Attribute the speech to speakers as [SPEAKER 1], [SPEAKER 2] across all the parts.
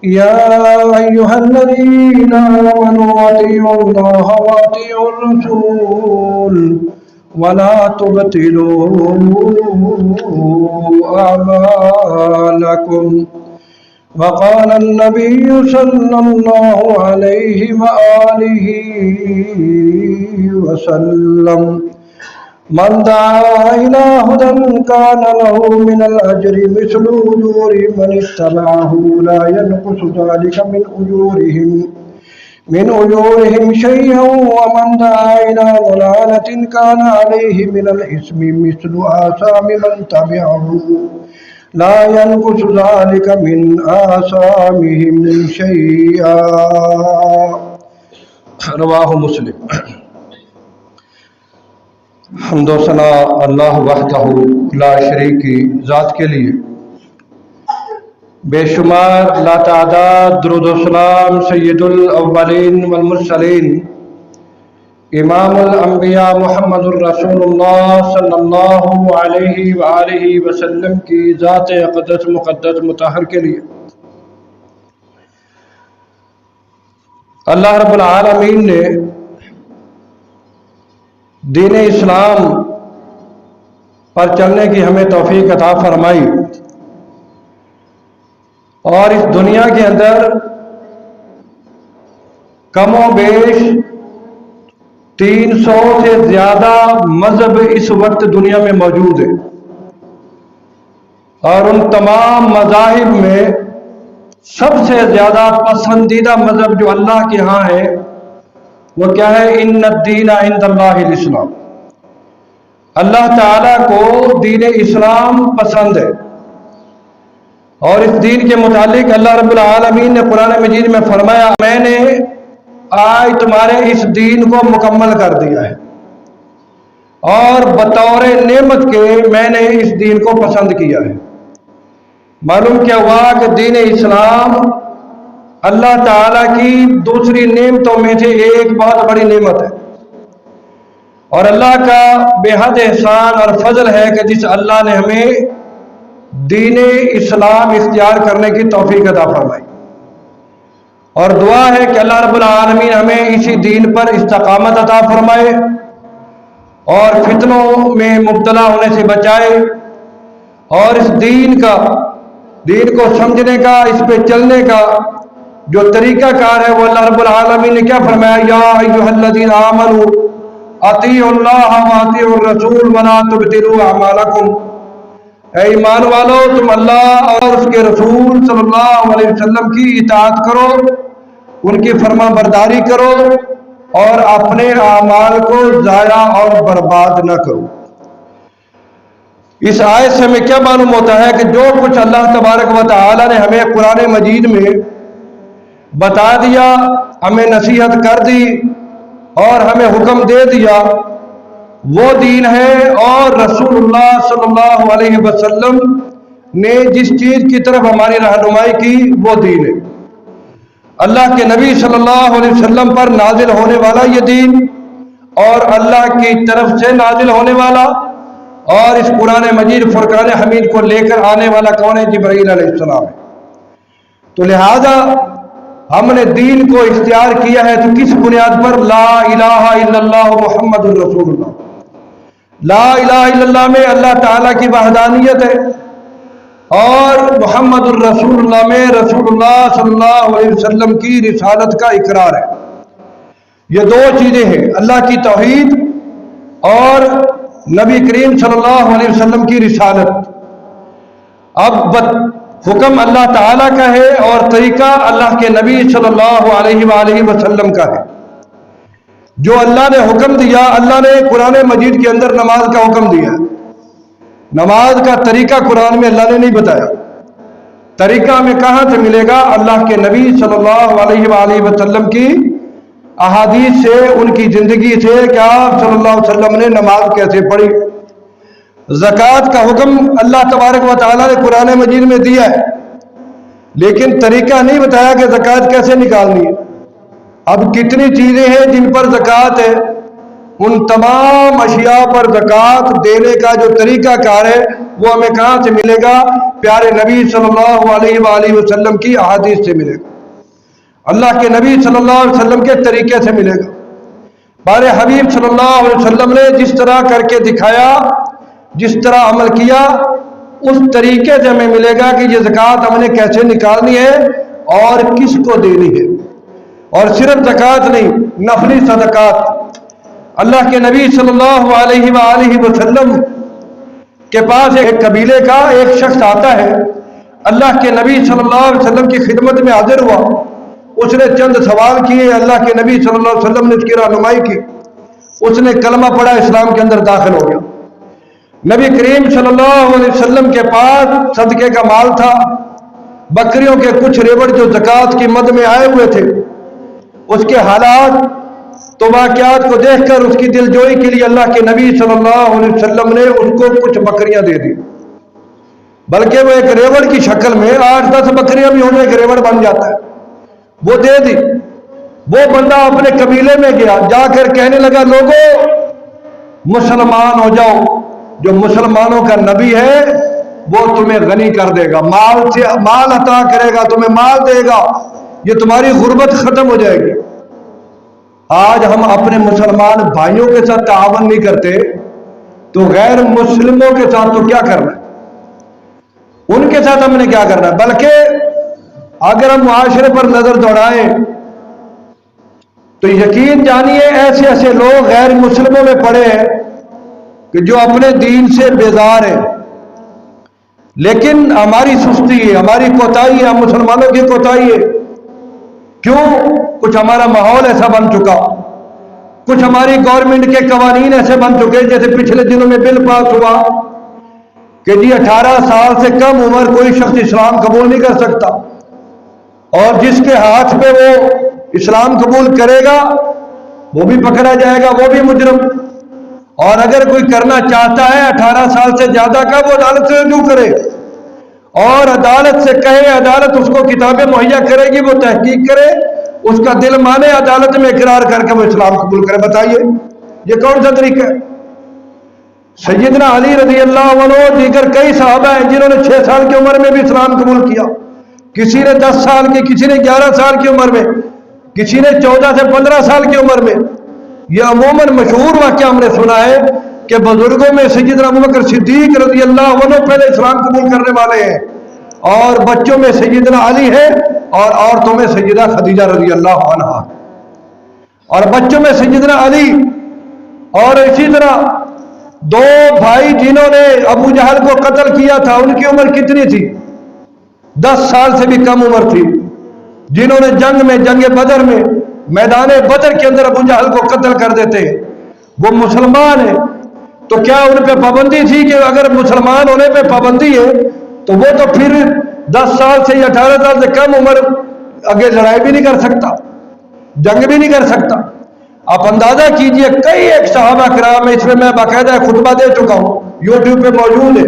[SPEAKER 1] يا أيها الذين آمنوا أطيعوا الله وأطيعوا الرسول ولا تبطلوا أعمالكم وقال النبي صلى الله عليه وآله وسلم من دعا إلى هدى كان له من الأجر مثل أجور من اتبعه لا ينقص ذلك من أجورهم شيئا ومن دعا إلى ضلالة كان عليه من الإثم مثل آثام من تبعه لا ينقص ذلك من آثامهم شيئا رواہ مسلم۔ حمد و ثنا اللہ وحدہ لا شریک کی ذات کے لیے، بے شمار لا تعداد درود و سلام سید الاولین والمرسلین امام الانبیاء محمد الرسول اللہ صلی اللہ علیہ وآلہ وسلم کی ذات اقدس مقدس مطہر کے لیے اللہ رب العالمین نے دین اسلام پر چلنے کی ہمیں توفیق عطا فرمائی، اور اس دنیا کے اندر کم و بیش 300 سے زیادہ مذہب اس وقت دنیا میں موجود ہے، اور ان تمام مذاہب میں سب سے زیادہ پسندیدہ مذہب جو اللہ کے ہاں ہے وہ کیا ہے؟ ان الدین عند اللہ الاسلام۔ اللہ تعالیٰ کو دین اسلام پسند ہے، اور اس دین کے متعلق اللہ رب العالمین نے قرآن مجید میں فرمایا میں نے آج تمہارے اس دین کو مکمل کر دیا ہے، اور بطور نعمت کے میں نے اس دین کو پسند کیا ہے۔ معلوم کیا ہوا کہ دین اسلام اللہ تعالیٰ کی دوسری نعمتوں میں سے ایک بہت بڑی نعمت ہے، اور اللہ کا بے حد احسان اور فضل ہے کہ جس اللہ نے ہمیں دین اسلام اختیار کرنے کی توفیق عطا فرمائی، اور دعا ہے کہ اللہ رب العالمین ہمیں اسی دین پر استقامت عطا فرمائے اور فتنوں میں مبتلا ہونے سے بچائے، اور اس دین کو سمجھنے کا، اس پہ چلنے کا جو طریقہ کار ہے وہ اللہ رب العالمین نے کیا فرمایا؟ یا ایھا الذین آمنوا اطیعوا اللہ واطیعوا الرسول ولا تبطلوا اعمالکم، اے ایمان والو تم اللہ اور اس کے رسول صلی اللہ علیہ وسلم کی اطاعت کرو، ان کی فرما برداری کرو، اور اپنے اعمال کو ضائع اور برباد نہ کرو۔ اس آیت سے ہمیں کیا معلوم ہوتا ہے کہ جو کچھ اللہ تبارک و تعالی نے ہمیں قرآن مجید میں بتا دیا، ہمیں نصیحت کر دی اور ہمیں حکم دے دیا، وہ دین ہے، اور رسول اللہ صلی اللہ علیہ وسلم نے جس چیز کی طرف ہماری رہنمائی کی وہ دین ہے۔ اللہ کے نبی صلی اللہ علیہ وسلم پر نازل ہونے والا یہ دین، اور اللہ کی طرف سے نازل ہونے والا، اور اس قرآن مجید فرقان حمید کو لے کر آنے والا کون ہے؟ جبرائیل علیہ السلام ہے۔ تو لہذا ہم نے دین کو اختیار کیا ہے تو کس بنیاد پر؟ لا الہ الا اللہ محمد الرسول اللہ۔ لا الہ الا اللہ میں اللہ تعالیٰ کی وحدانیت ہے، اور محمد الرسول اللہ میں رسول اللہ صلی اللہ علیہ وسلم کی رسالت کا اقرار ہے۔ یہ دو چیزیں ہیں، اللہ کی توحید اور نبی کریم صلی اللہ علیہ وسلم کی رسالت۔ اب حکم اللہ تعالیٰ کا ہے اور طریقہ اللہ کے نبی صلی اللہ علیہ وآلہ وسلم کا ہے۔ جو اللہ نے حکم دیا، اللہ نے قرآن مجید کے اندر نماز کا حکم دیا، نماز کا طریقہ قرآن میں اللہ نے نہیں بتایا۔ طریقہ ہمیں کہاں سے ملے گا؟ اللہ کے نبی صلی اللہ علیہ وآلہ وسلم کی احادیث سے، ان کی زندگی سے کہ آپ صلی اللہ علیہ وسلم نے نماز کیسے پڑھی۔ زکوٰۃ کا حکم اللہ تبارک و تعالیٰ نے قرآن مجید میں دیا ہے، لیکن طریقہ نہیں بتایا کہ زکوٰۃ کیسے نکالنی ہے۔ اب کتنی چیزیں ہیں جن پر زکوٰۃ ہے، ان تمام اشیاء پر زکوٰۃ دینے کا جو طریقہ کار ہے وہ ہمیں کہاں سے ملے گا؟ پیارے نبی صلی اللہ علیہ وآلہ وسلم کی احادیث سے ملے گا، اللہ کے نبی صلی اللہ علیہ وسلم کے طریقے سے ملے گا۔ پیارے حبیب صلی اللہ علیہ وسلم نے جس طرح کر کے دکھایا، جس طرح عمل کیا، اس طریقے سے ہمیں ملے گا کہ یہ زکوٰۃ ہم نے کیسے نکالنی ہے اور کس کو دینی ہے۔ اور صرف زکوٰۃ نہیں، نفلی صدقات۔ اللہ کے نبی صلی اللہ علیہ وآلہ وسلم کے پاس ایک قبیلے کا ایک شخص آتا ہے، اللہ کے نبی صلی اللہ علیہ وسلم کی خدمت میں حاضر ہوا، اس نے چند سوال کیے، اللہ کے نبی صلی اللہ علیہ وسلم نے اس کی رہنمائی کی، اس نے کلمہ پڑھا، اسلام کے اندر داخل ہو گیا۔ نبی کریم صلی اللہ علیہ وسلم کے پاس صدقے کا مال تھا، بکریوں کے کچھ ریوڑ جو زکوٰۃ کی مد میں آئے ہوئے تھے، اس کے حالات تو واقعات کو دیکھ کر اس کی دل جوئی کے لیے اللہ کے نبی صلی اللہ علیہ وسلم نے اس کو کچھ بکریاں دے دی، بلکہ وہ ایک ریوڑ کی شکل میں 8-10 بکریاں بھی ہونے ایک ریوڑ بن جاتا ہے، وہ دے دی۔ وہ بندہ اپنے قبیلے میں گیا، جا کر کہنے لگا لوگوں مسلمان ہو جاؤ، جو مسلمانوں کا نبی ہے وہ تمہیں غنی کر دے گا، مال عطا کرے گا، تمہیں مال دے گا، یہ تمہاری غربت ختم ہو جائے گی۔ آج ہم اپنے مسلمان بھائیوں کے ساتھ تعاون نہیں کرتے تو غیر مسلموں کے ساتھ تو کیا کرنا ہے؟ ان کے ساتھ ہم نے کیا کرنا ہے؟ بلکہ اگر ہم معاشرے پر نظر دوڑائیں تو یقین جانیے ایسے ایسے لوگ غیر مسلموں میں پڑے ہیں کہ جو اپنے دین سے بیزار ہیں، لیکن ہماری سستی ہے، ہماری کوتاہی ہے، ہم مسلمانوں کی کوتاہی ہے۔ کیوں؟ کچھ ہمارا ماحول ایسا بن چکا، کچھ ہماری گورنمنٹ کے قوانین ایسے بن چکے، جیسے پچھلے دنوں میں بل پاس ہوا کہ جی 18 سال سے کم عمر کوئی شخص اسلام قبول نہیں کر سکتا، اور جس کے ہاتھ پہ وہ اسلام قبول کرے گا وہ بھی پکڑا جائے گا، وہ بھی مجرم۔ اور اگر کوئی کرنا چاہتا ہے 18 سال سے زیادہ کا، وہ عدالت سے رجوع کرے اور عدالت سے کہے، عدالت اس کو کتابیں مہیا کرے گی، وہ تحقیق کرے، اس کا دل مانے، عدالت میں اقرار کر کے وہ اسلام قبول کرے۔ بتائیے یہ کون سا طریقہ ہے؟ سیدنا علی رضی اللہ عنہ دیگر کئی صحابہ ہیں جنہوں نے 6 سال کی عمر میں بھی اسلام قبول کیا، کسی نے 10 سال کی، کسی نے 11 سال کی عمر میں، کسی نے 14 سے 15 سال کی عمر میں۔ یہ عموماً مشہور واقعہ ہم نے سنا ہے کہ بزرگوں میں سیدنا ابوبکر صدیق رضی اللہ عنہ پہلے اسلام قبول کرنے والے ہیں، اور بچوں میں سیدنا علی ہے، اور عورتوں میں سیدہ خدیجہ رضی اللہ عنہ، اور بچوں میں سیدنا علی۔ اور اسی طرح 2 بھائی جنہوں نے ابو جہل کو قتل کیا تھا، ان کی عمر کتنی تھی؟ 10 سال سے بھی کم عمر تھی، جنہوں نے جنگ بدر میں، میدان بدر کے اندر ابو جہل کو قتل کر دیتے ہیں، وہ مسلمان ہیں۔ تو کیا ان پہ پابندی تھی کہ اگر مسلمان ہونے پہ پابندی ہے تو وہ تو پھر 10 سال سے یا 18 سال سے کم عمر آگے لڑائی بھی نہیں کر سکتا، جنگ بھی نہیں کر سکتا؟ آپ اندازہ کیجئے کئی ایک صحابہ کرام، اس میں باقاعدہ خطبہ دے چکا ہوں، یوٹیوب پہ موجود ہے،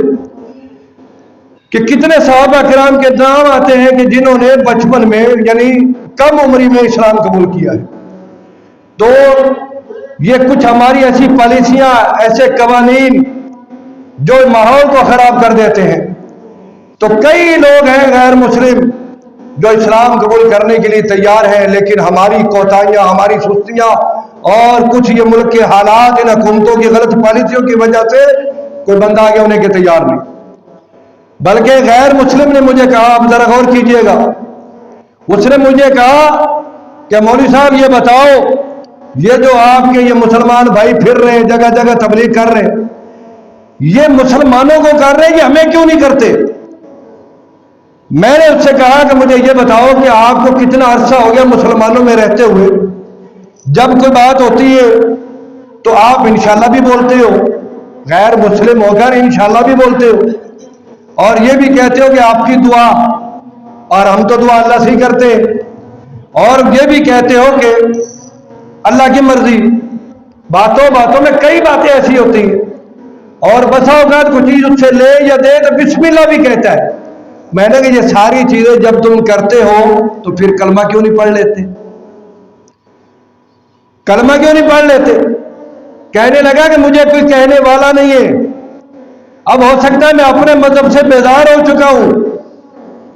[SPEAKER 1] کہ کتنے صحابہ کرام کے نام آتے ہیں کہ جنہوں نے بچپن میں یعنی کم عمری میں اسلام قبول کیا ہے۔ تو یہ کچھ ہماری ایسی پالیسیاں، ایسے قوانین جو ماحول کو خراب کر دیتے ہیں۔ تو کئی لوگ ہیں غیر مسلم جو اسلام قبول کرنے کے لیے تیار ہیں، لیکن ہماری کوتاہیاں، ہماری سستیاں اور کچھ یہ ملک کے حالات، ان حکومتوں کی غلط پالیسیوں کی وجہ سے کوئی بندہ آگے ہونے کے تیار نہیں۔ بلکہ غیر مسلم نے مجھے کہا، آپ ذرا غور کیجئے گا، اس نے مجھے کہا کہ مولوی صاحب یہ بتاؤ، یہ جو آپ کے یہ مسلمان بھائی پھر رہے ہیں، جگہ جگہ تبلیغ کر رہے ہیں، یہ مسلمانوں کو کر رہے ہیں، یہ ہمیں کیوں نہیں کرتے؟ میں نے اس سے کہا کہ مجھے یہ بتاؤ کہ آپ کو کتنا عرصہ ہو گیا مسلمانوں میں رہتے ہوئے، جب کوئی بات ہوتی ہے تو آپ انشاءاللہ بھی بولتے ہو، غیر مسلم ہو کر انشاءاللہ بھی بولتے ہو، اور یہ بھی کہتے ہو کہ آپ کی دعا، اور ہم تو دعا اللہ سے ہی کرتے ہیں، اور یہ بھی کہتے ہو کہ اللہ کی مرضی۔ باتوں میں کئی باتیں ایسی ہوتی ہیں، اور بسا اوقات کوئی چیز اس سے لے یا دے تو بسم اللہ بھی کہتا ہے۔ میں نے کہا یہ ساری چیزیں جب تم کرتے ہو تو پھر کلمہ کیوں نہیں پڑھ لیتے؟ کلمہ کیوں نہیں پڑھ لیتے؟ کہنے لگا کہ مجھے کوئی کہنے والا نہیں ہے، اب ہو سکتا ہے میں اپنے مذہب سے بیزار ہو چکا ہوں،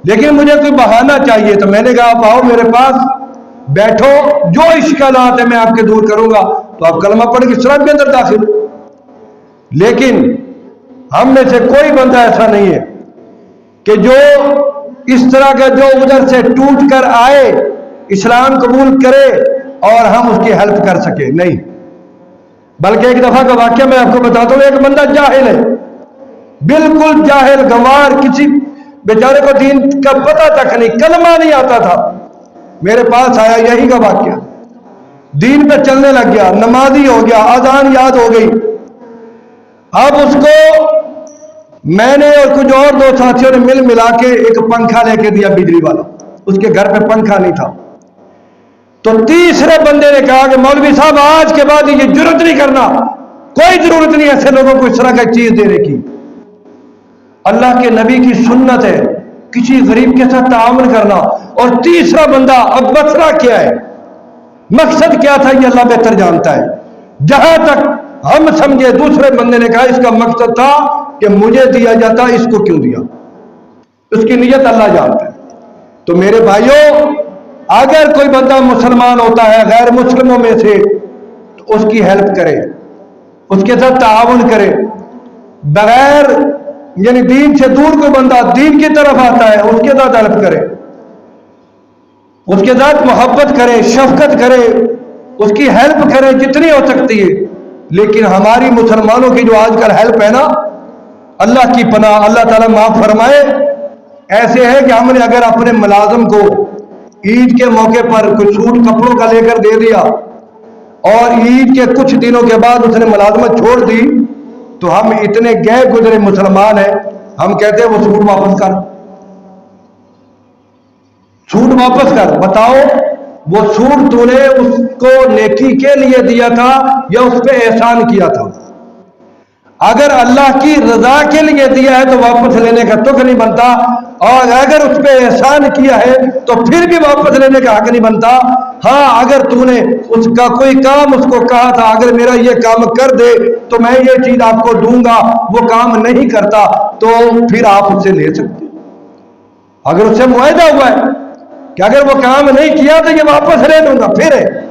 [SPEAKER 1] لیکن مجھے کوئی بہانہ چاہیے۔ تو میں نے کہا آپ آؤ میرے پاس بیٹھو، جو اشکالات ہیں میں آپ کے دور کروں گا، تو آپ کلمہ پڑھ کے اسلام کے اندر داخل۔ لیکن ہم میں سے کوئی بندہ ایسا نہیں ہے کہ جو اس طرح کا جو ادھر سے ٹوٹ کر آئے اسلام قبول کرے اور ہم اس کی ہیلپ کر سکے، نہیں۔ بلکہ ایک دفعہ کا واقعہ میں آپ کو بتاتا ہوں، ایک بندہ جاہل ہے، بالکل جاہل گوار، کسی بیچارے کو دین کا پتہ تک نہیں، کلمہ نہیں آتا تھا، میرے پاس آیا، یہی کا واقعہ، دین پہ چلنے لگ گیا، نمازی ہو گیا، اذان یاد ہو گئی۔ اب اس کو میں نے اور کچھ اور دو ساتھیوں نے ملا کے ایک پنکھا لے کے دیا، بجلی والا، اس کے گھر پہ پنکھا نہیں تھا۔ تو تیسرے بندے نے کہا کہ مولوی صاحب آج کے بعد یہ جرت نہیں کرنا، کوئی ضرورت نہیں ایسے لوگوں کو اس طرح کی چیز دینے کی، اللہ کے نبی کی سنت ہے کسی غریب کے ساتھ تعاون کرنا۔ اور تیسرا بندہ، اب مسئلہ کیا ہے، مقصد کیا تھا، یہ اللہ بہتر جانتا ہے، جہاں تک ہم سمجھے دوسرے بندے نے کہا اس کا مقصد تھا کہ مجھے دیا جاتا، اس کو کیوں دیا، اس کی نیت اللہ جانتا ہے۔ تو میرے بھائیوں، اگر کوئی بندہ مسلمان ہوتا ہے غیر مسلموں میں سے، تو اس کی ہیلپ کرے، اس کے ساتھ تعاون کرے، بغیر یعنی دین سے دور کوئی بندہ دین کی طرف آتا ہے، اس کے ساتھ ہیلپ کرے، اس کے ساتھ محبت کرے، شفقت کرے، اس کی ہیلپ کرے جتنی ہو سکتی ہے۔ لیکن ہماری مسلمانوں کی جو آج کل ہیلپ ہے نا، اللہ کی پناہ، اللہ تعالیٰ معاف فرمائے، ایسے ہے کہ ہم نے اگر اپنے ملازم کو عید کے موقع پر کوئی سوٹ کپڑوں کا لے کر دے دیا اور عید کے کچھ دنوں کے بعد اس نے ملازمت چھوڑ دی، تو ہم اتنے گئے گزرے مسلمان ہیں، ہم کہتے ہیں وہ سوٹ واپس کر، سوٹ واپس کر۔ بتاؤ وہ سوٹ تو نے اس کو نیکی کے لیے دیا تھا یا اس پہ احسان کیا تھا؟ اگر اللہ کی رضا کے لیے دیا ہے تو واپس لینے کا تک نہیں بنتا، اور اگر اس پہ احسان کیا ہے تو پھر بھی واپس لینے کا حق نہیں بنتا۔ ہاں، اگر تو نے اس کا کوئی کام اس کو کہا تھا اگر میرا یہ کام کر دے تو میں یہ چیز آپ کو دوں گا، وہ کام نہیں کرتا تو پھر آپ اس سے لے سکتے، اگر اس سے معاہدہ ہوا ہے کہ اگر وہ کام نہیں کیا تو یہ واپس لے لوں گا، پھر ہے۔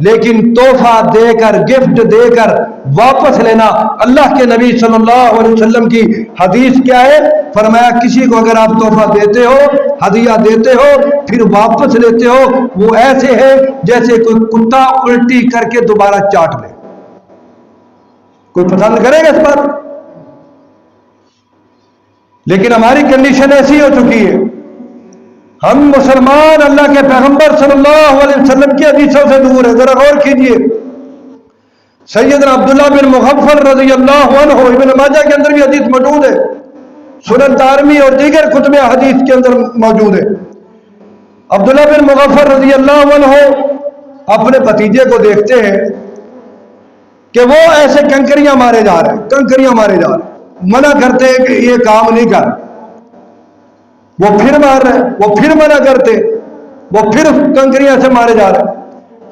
[SPEAKER 1] لیکن تحفہ دے کر، گفٹ دے کر واپس لینا، اللہ کے نبی صلی اللہ علیہ وسلم کی حدیث کیا ہے؟ فرمایا کسی کو اگر آپ تحفہ دیتے ہو، ہدیہ دیتے ہو، پھر واپس لیتے ہو، وہ ایسے ہے جیسے کوئی کتا الٹی کر کے دوبارہ چاٹ لے۔ کوئی پسند کرے گا اس بات؟ لیکن ہماری کنڈیشن ایسی ہو چکی ہے، ہم مسلمان اللہ کے پیغمبر صلی اللہ علیہ وسلم کی حدیثوں سے دور ہے۔ ذرا غور کیجئے، سیدنا عبداللہ بن مغفل رضی اللہ عنہ، ابن ماجہ کے اندر بھی حدیث موجود ہے، سنن دارمی اور دیگر کتب حدیث کے اندر موجود ہے۔ عبداللہ بن مغفل رضی اللہ عنہ اپنے بھتیجے کو دیکھتے ہیں کہ وہ ایسے کنکریاں مارے جا رہے ہیں، کنکریاں مارے جا رہے ہیں، منع کرتے ہیں کہ یہ کام نہیں کر، وہ پھر مار رہے، وہ پھر منع کرتے، وہ پھر کنکریاں سے مارے جا رہے۔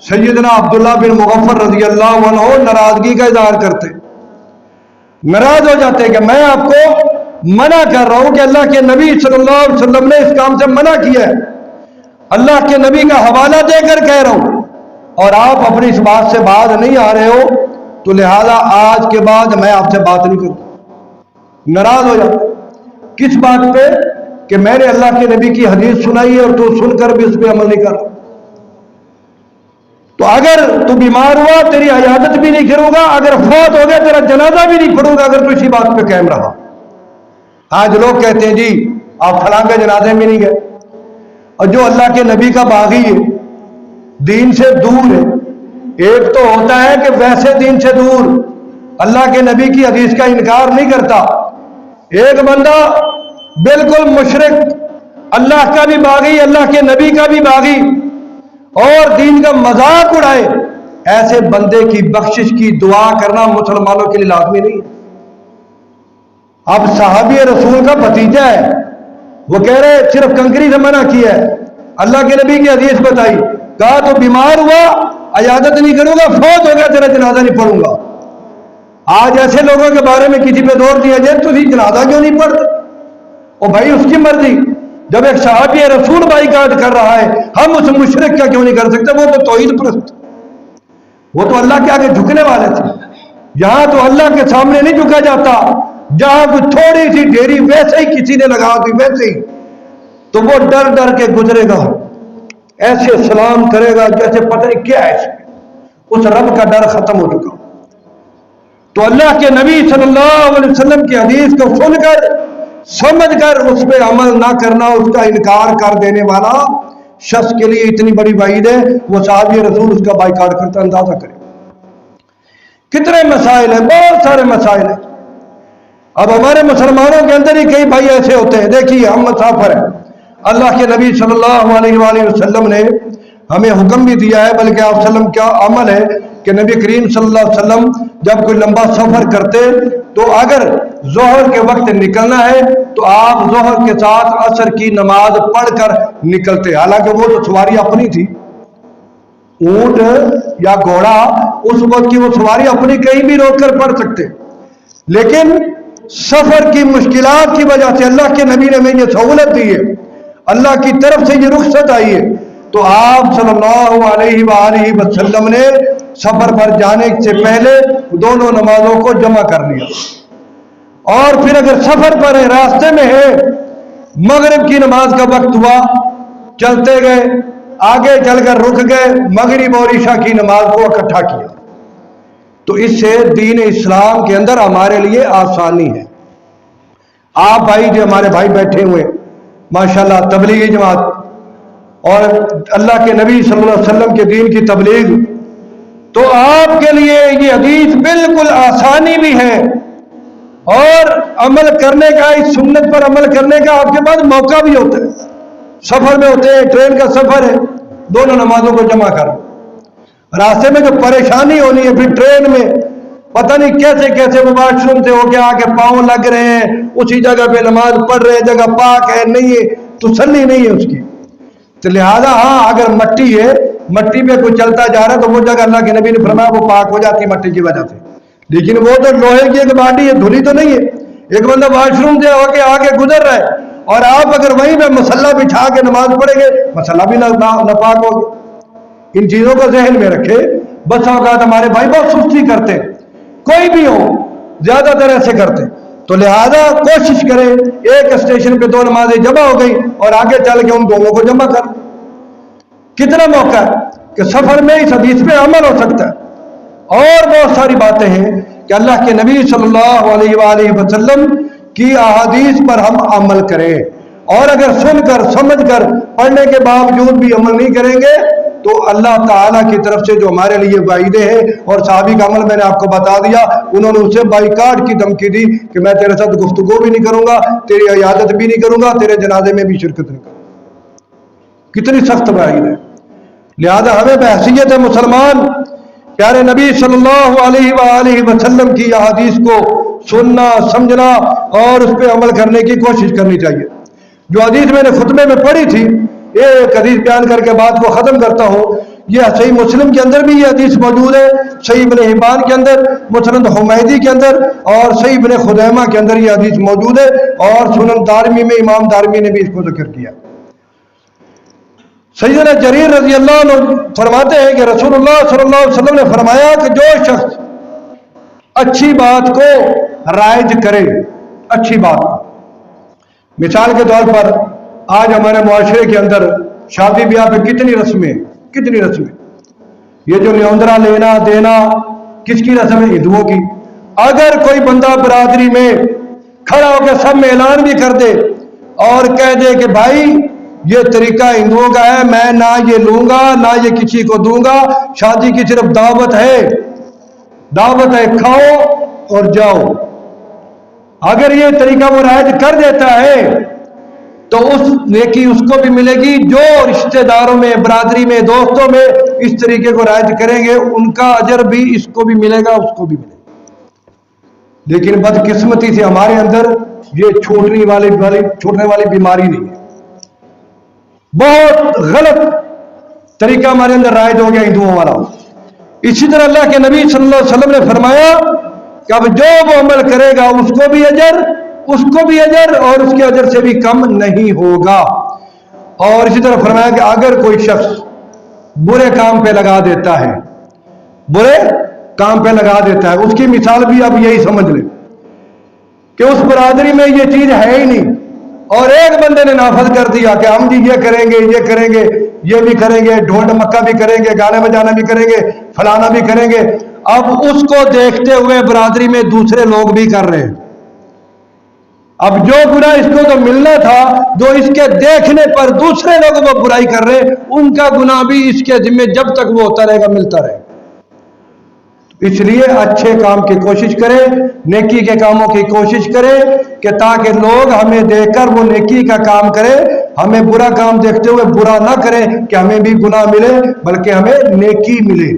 [SPEAKER 1] سیدنا عبداللہ بن مغفل رضی اللہ عنہ ناراضگی کا اظہار کرتے، ناراض ہو جاتے کہ میں آپ کو منع کر رہا ہوں کہ اللہ کے نبی صلی اللہ علیہ وسلم نے اس کام سے منع کیا ہے، اللہ کے نبی کا حوالہ دے کر کہہ رہا ہوں، اور آپ اپنی اس بات سے باز نہیں آ رہے ہو، تو لہذا آج کے بعد میں آپ سے بات نہیں کروں۔ ناراض ہو جاتے، کس بات پہ؟ کہ میں نے اللہ کے نبی کی حدیث سنائی ہے اور تو سن کر بھی اس پہ عمل نہیں کر رہا۔ تو اگر تو بیمار ہوا تیری عیادت بھی نہیں کروں گا، اگر فوت ہو گیا تیرا جنازہ بھی نہیں پڑھوں گا اگر تو اسی بات پہ قائم رہا۔ آج لوگ کہتے ہیں جی آپ فلاں کے جنازے میں نہیں گئے، اور جو اللہ کے نبی کا باغی ہے، دین سے دور ہے، ایک تو ہوتا ہے کہ ویسے دین سے دور اللہ کے نبی کی حدیث کا انکار نہیں کرتا، ایک بندہ بالکل مشرک، اللہ کا بھی باغی، اللہ کے نبی کا بھی باغی، اور دین کا مذاق اڑائے، ایسے بندے کی بخشش کی دعا کرنا مسلمانوں کے لیے لازمی نہیں ہے۔ اب صحابی رسول کا بھتیجا ہے، وہ کہہ رہے صرف کنکری سے منع کیا ہے، اللہ کے نبی کی حدیث بتائی، کہا تو بیمار ہوا عیادت نہیں کروں گا، فوت ہو گیا تیرا جنازہ نہیں پڑھوں گا، آج ایسے لوگوں کے بارے میں کسی پہ دور دیا جائے تو جنازہ کیوں نہیں پڑھتے؟ او بھائی اس کی مرضی، جب ایک صحابی رسول بائیکاٹ کر رہا ہے ہم اس مشرک کا کیوں نہیں کر سکتے؟ وہ تو توحید پرست، وہ تو اللہ کے آگے جھکنے والے تھے۔ یہاں تو اللہ کے سامنے نہیں جھکا جاتا، جہاں کوئی تھوڑی سی ڈھیری ویسے ہی کسی نے لگا دی ویسے ہی تو وہ ڈر ڈر کے گزرے گا، ایسے سلام کرے گا جیسے پتہ نہیں کیا ہے، اس رب کا ڈر ختم ہو چکا۔ تو اللہ کے نبی صلی اللہ علیہ وسلم کی حدیث کو سن کر سمجھ کر اس پہ عمل نہ کرنا، اس کا انکار کر دینے والا شخص کے لیے اتنی بڑی وعید ہے، وہ صحابی رسول اس کا بائیکاٹ کرتا، اندازہ کرے۔ کتنے مسائل ہیں، بہت سارے مسائل ہیں۔ اب ہمارے مسلمانوں کے اندر ہی کئی بھائی ایسے ہوتے ہیں، دیکھیے ہم مسافر ہیں، اللہ کے نبی صلی اللہ علیہ وآلہ وسلم نے ہمیں حکم بھی دیا ہے، بلکہ آپ صلی اللہ علیہ وسلم کیا عمل ہے کہ نبی کریم صلی اللہ علیہ وسلم جب کوئی لمبا سفر کرتے تو اگر ظہر کے وقت نکلنا ہے تو آپ ظہر کے ساتھ عصر کی نماز پڑھ کر نکلتے، حالانکہ وہ تو سواری اپنی تھی، اونٹ یا گھوڑا اس وقت کی وہ سواری اپنی کہیں بھی روک کر پڑھ سکتے، لیکن سفر کی مشکلات کی وجہ سے اللہ کے نبی نے ہمیں یہ سہولت دی ہے، اللہ کی طرف سے یہ رخصت آئی ہے، تو آپ صلی اللہ علیہ وآلہ وسلم نے سفر پر جانے سے پہلے دونوں نمازوں کو جمع کر لیا، اور پھر اگر سفر پر ہے، راستے میں ہے، مغرب کی نماز کا وقت ہوا، چلتے گئے، آگے چل کر رک گئے، مغرب اور عشاء کی نماز کو اکٹھا کیا، تو اس سے دین اسلام کے اندر ہمارے لیے آسانی ہے۔ آپ بھائی جو ہمارے بھائی بیٹھے ہوئے ماشاءاللہ تبلیغی جماعت اور اللہ کے نبی صلی اللہ علیہ وسلم کے دین کی تبلیغ، تو آپ کے لیے یہ حدیث بالکل آسانی بھی ہے اور عمل کرنے کا، اس سنت پر عمل کرنے کا آپ کے پاس موقع بھی ہوتا ہے۔ سفر میں ہوتے ہیں، ٹرین کا سفر ہے، دونوں نمازوں کو جمع کر، راستے میں جو پریشانی ہونی ہے، پھر ٹرین میں پتہ نہیں کیسے کیسے وہ واش روم سے ہو کے آ کے پاؤں لگ رہے ہیں، اسی جگہ پہ نماز پڑھ رہے ہیں، جگہ پاک ہے نہیں ہے، تسلی نہیں ہے اس کی، تو لہذا ہاں اگر مٹی ہے، مٹی پہ کوئی چلتا جا رہا ہے تو وہ جگہ اللہ کے نبی نے فرمایا وہ پاک ہو جاتی ہے مٹی کی وجہ سے، لیکن وہ تو لوہے کی ایک باڈی ہے، دھلی تو نہیں ہے۔ ایک بندہ واش روم سے ہو کے آگے گزر رہا ہے اور آپ اگر وہیں پہ مسلح بچھا کے نماز پڑھیں گے، مسلح بھی ناپاک ہوگا۔ ان چیزوں کو ذہن میں رکھے۔ بس اوقات ہمارے بھائی بہت سستی کرتے ہیں، کوئی بھی ہو زیادہ تر ایسے کرتے، تو لہذا کوشش کریں ایک اسٹیشن پہ دو نمازیں جمع ہو گئی اور آگے چل کے ان دونوں کو جمع کر، کتنا موقع ہے کہ سفر میں اس حدیث پہ عمل ہو سکتا ہے۔ اور بہت ساری باتیں ہیں کہ اللہ کے نبی صلی اللہ علیہ وآلہ وسلم کی احادیث پر ہم عمل کریں، اور اگر سن کر سمجھ کر پڑھنے کے باوجود بھی عمل نہیں کریں گے تو اللہ تعالیٰ کی طرف سے جو ہمارے لیے وعیدے ہیں، اور صحابی کا عمل میں نے آپ کو بتا دیا، انہوں نے اسے بائیکاٹ کی دھمکی دی کہ میں تیرے ساتھ گفتگو بھی نہیں کروں گا، تیری عیادت بھی نہیں کروں گا، تیرے جنازے میں بھی شرکت نہیں کروں گا۔ کتنی سخت وعید ہے۔ لہذا ہمیں بحیثیت مسلمان پیارے نبی صلی اللہ علیہ وآلہ وسلم کی احادیث کو سننا، سمجھنا اور اس پہ عمل کرنے کی کوشش کرنی چاہیے۔ جو حدیث میں نے خطبے میں پڑھی تھی، ایک حدیث بیان کر کے بات کو ختم کرتا ہوں۔ یہ صحیح مسلم کے اندر بھی یہ حدیث موجود ہے، صحیح ابن حبان کے اندر، مسند حمیدی کے اندر اور صحیح ابن خزیمہ کے اندر یہ حدیث موجود ہے، اور سنن دارمی میں امام دارمی نے بھی اس کو ذکر کیا۔ سیدنا جریر رضی اللہ عنہ فرماتے ہیں کہ رسول اللہ صلی اللہ علیہ وسلم نے فرمایا کہ جو شخص اچھی بات کو رائج کرے، اچھی بات، مثال کے طور پر آج ہمارے معاشرے کے اندر شادی بیاہ پہ کتنی رسمیں، یہ جو نیوندرا لینا دینا کس کی رسم ہے؟ ہندوؤں کی۔ اگر کوئی بندہ برادری میں کھڑا ہو کے سب میں اعلان بھی کر دے اور کہہ دے کہ بھائی یہ طریقہ ہندوؤں کا ہے، میں نہ یہ لوں گا نہ یہ کسی کو دوں گا، شادی کی صرف دعوت ہے، کھاؤ اور جاؤ، اگر یہ طریقہ وہ رائج کر دیتا ہے تو اس نیکی اس کو بھی ملے گی، جو رشتہ داروں میں، برادری میں، دوستوں میں اس طریقے کو رائج کریں گے ان کا اجر بھی اس کو بھی ملے گا، اس کو بھی ملے گا۔ لیکن بدقسمتی سے ہمارے اندر یہ چھوٹنے والی بیماری نہیں ہے، بہت غلط طریقہ ہمارے اندر رائج ہو گیا ہندوؤں والا۔ اسی طرح اللہ کے نبی صلی اللہ علیہ وسلم نے فرمایا کہ اب جو وہ عمل کرے گا اس کو بھی اجر اور اس کے اجر سے بھی کم نہیں ہوگا. اور اسی طرح فرمایا کہ اگر کوئی شخص برے کام پہ لگا دیتا ہے اس کی مثال بھی آپ یہی سمجھ لیں کہ اس برادری میں یہ چیز ہے ہی نہیں اور ایک بندے نے نافذ کر دیا کہ ہم جی یہ کریں گے یہ بھی کریں گے ڈھول ڈمکا بھی کریں گے گانے بجانا بھی کریں گے فلانا بھی کریں گے. اب اس کو دیکھتے ہوئے برادری میں دوسرے لوگ بھی کر رہے ہیں. اب جو گناہ اس کو تو ملنا تھا جو اس کے دیکھنے پر دوسرے لوگ وہ برائی کر رہے ان کا گناہ بھی اس کے ذمہ جب تک وہ ہوتا رہے گا ملتا رہے. اس لیے اچھے کام کی کوشش کرے نیکی کے کاموں کی کوشش کرے کہ تاکہ لوگ ہمیں دیکھ کر وہ نیکی کا کام کرے ہمیں برا کام دیکھتے ہوئے برا نہ کرے کہ ہمیں بھی گناہ ملے بلکہ ہمیں نیکی ملے.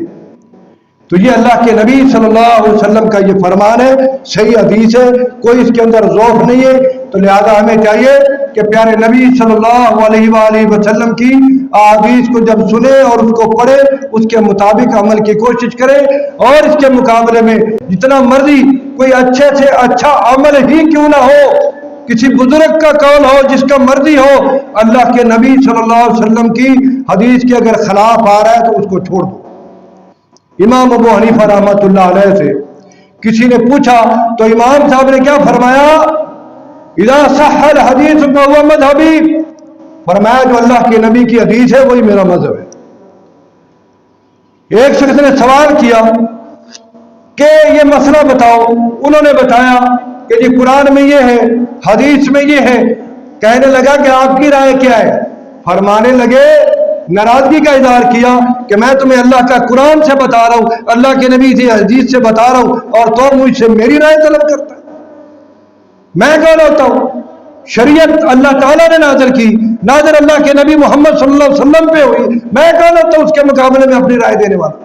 [SPEAKER 1] تو یہ اللہ کے نبی صلی اللہ علیہ وسلم کا یہ فرمان ہے صحیح حدیث ہے کوئی اس کے اندر ذوف نہیں ہے. تو لہذا ہمیں چاہیے کہ پیارے نبی صلی اللہ علیہ وآلہ وسلم کی احادیث کو جب سنے اور اس کو پڑھے اس کے مطابق عمل کی کوشش کرے اور اس کے مقابلے میں جتنا مرضی کوئی اچھے سے اچھا عمل ہی کیوں نہ ہو کسی بزرگ کا قول ہو جس کا مرضی ہو اللہ کے نبی صلی اللہ علیہ وسلم کی حدیث کے اگر خلاف آ رہا ہے تو اس کو چھوڑ دو. امام ابو حنیفہ رحمۃ اللہ علیہ سے کسی نے پوچھا تو امام صاحب نے کیا فرمایا اذا صح الحدیث فهو مذهبی فرمایا جو اللہ کے نبی کی حدیث ہے وہی میرا مذہب ہے. ایک شخص نے سوال کیا کہ یہ مسئلہ بتاؤ انہوں نے بتایا کہ جی قرآن میں یہ ہے حدیث میں یہ ہے. کہنے لگا کہ آپ کی رائے کیا ہے فرمانے لگے ناراضگی کا اظہار کیا کہ میں تمہیں اللہ کا قرآن سے بتا رہا ہوں اللہ کے نبی کی حدیث سے بتا رہا ہوں اور تو مجھ سے میری رائے طلب کرتا ہے. میں کون ہوتا ہوں شریعت اللہ تعالیٰ نے نازل اللہ کے نبی محمد صلی اللہ علیہ وسلم پہ ہوئی میں کون ہوتا ہوں اس کے مقابلے میں اپنی رائے دینے والا.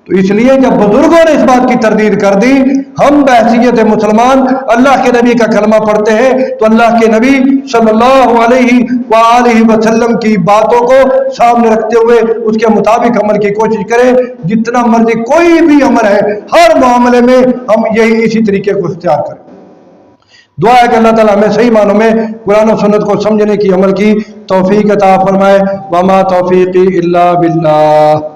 [SPEAKER 1] تو اس لیے جب بزرگوں نے اس بات کی تردید کر دی ہم بحیثیت مسلمان اللہ کے نبی کا کلمہ پڑھتے ہیں تو اللہ کے نبی صلی اللہ علیہ وآلہ وسلم کی باتوں کو سامنے رکھتے ہوئے اس کے مطابق عمل کی کوشش کریں. جتنا مرضی کوئی بھی عمل ہے ہر معاملے میں ہم اسی طریقے کو اختیار کریں. دعا ہے کہ اللہ تعالیٰ ہمیں صحیح معنوں میں قرآن و سنت کو سمجھنے کی عمل کی توفیق عطا فرمائے. وما توفیقی الا باللہ.